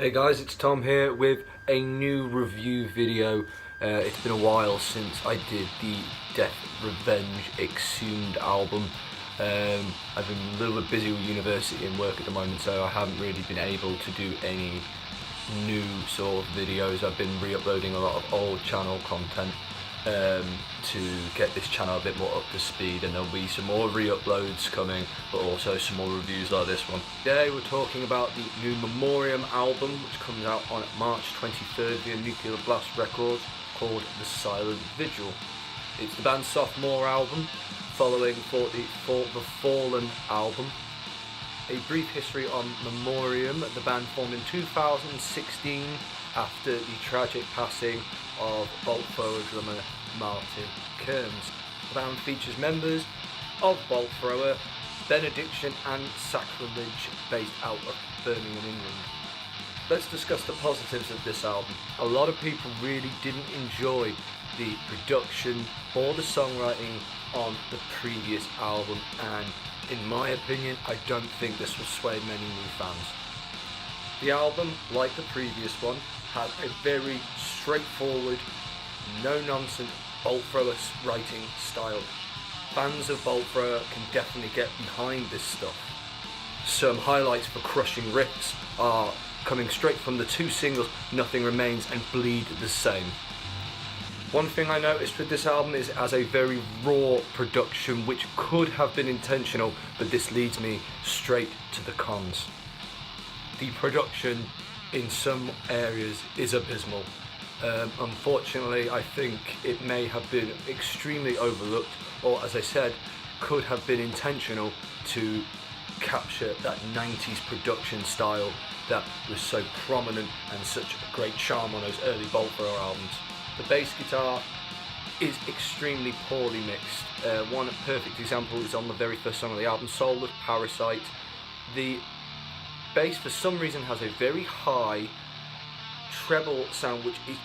Hey guys, it's Tom here with a new review video. It's been a while since I did the Death Revenge Exhumed album. I've been a little bit busy with university and work at the moment, so I haven't really been able to do any new sort of videos. I've been re-uploading a lot of old channel content to get this channel a bit more up to speed, and there'll be some more re-uploads coming, but also some more reviews like this one. Today we're talking about the new Memoriam album, which comes out on March 23rd via Nuclear Blast Records, called the Silent Vigil. It's the band's sophomore album, following the Fallen album. A brief history on Memoriam: the band formed in 2016 after the tragic passing of Bolt Thrower drummer Martin Kearns. The band features members of Bolt Thrower, Benediction and Sacrilege, based out of Birmingham, England. Let's discuss the positives of this album. A lot of people really didn't enjoy the production or the songwriting on the previous album, and in my opinion, I don't think this will sway many new fans. The album, like the previous one, has a very straightforward, no-nonsense Bolt Thrower writing style. Fans of Bolt Thrower can definitely get behind this stuff. Some highlights for crushing riffs are coming straight from the two singles Nothing Remains and Bleed the Same. One thing I noticed with this album is it has a very raw production, which could have been intentional, but this leads me straight to the cons. The production in some areas is abysmal. Unfortunately, I think it may have been extremely overlooked, or as I said, could have been intentional to capture that 90s production style that was so prominent and such a great charm on those early Bolt Thrower albums. The bass guitar is extremely poorly mixed. One perfect example is on the very first song of the album, Soulless Parasite. The bass for some reason has a very high treble sound, which is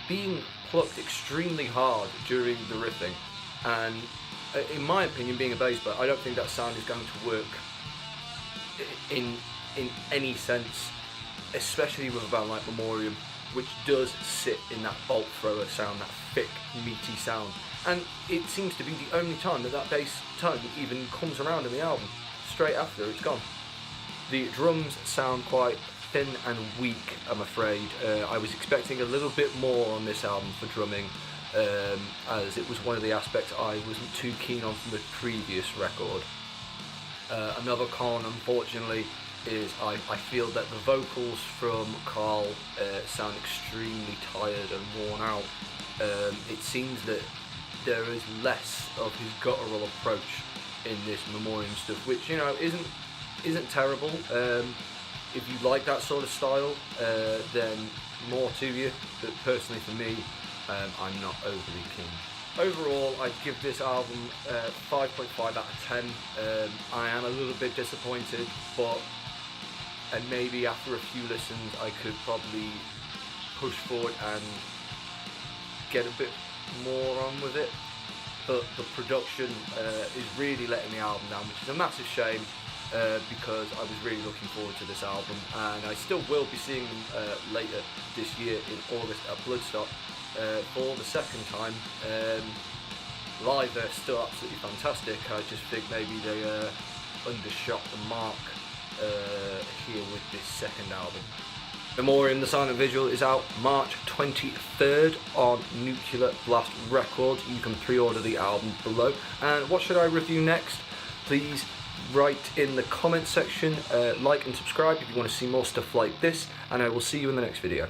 being plucked extremely hard during the riffing, and in my opinion, being a bass player, I don't think that sound is going to work in any sense, especially with a band like Memoriam, which does sit in that Bolt Thrower sound, that thick, meaty sound, and it seems to be the only time that bass tone even comes around in the album. Straight after, it's gone. The drums sound quite thin and weak, I'm afraid. I was expecting a little bit more on this album for drumming, as it was one of the aspects I wasn't too keen on from the previous record. Another con, unfortunately, is I feel that the vocals from Carl sound extremely tired and worn out. It seems that there is less of his guttural approach in this Memoriam stuff, which, you know, isn't terrible. If you like that sort of style, then more to you, but personally for me, I'm not overly keen. Overall, I'd give this album 5.5 out of 10. I am a little bit disappointed, but maybe after a few listens I could probably push forward and get a bit more on with it, but the production is really letting the album down, which is a massive shame, because I was really looking forward to this album, and I still will be seeing them later this year in August at Bloodstock for the second time. Live, they're still absolutely fantastic. I just think maybe they undershot the mark here with this second album. Memoriam, the Silent Vigil, is out March 23rd on Nuclear Blast Records. You can pre-order the album below. And what should I review next? Please write in the comment section, like and subscribe if you want to see more stuff like this, and I will see you in the next video.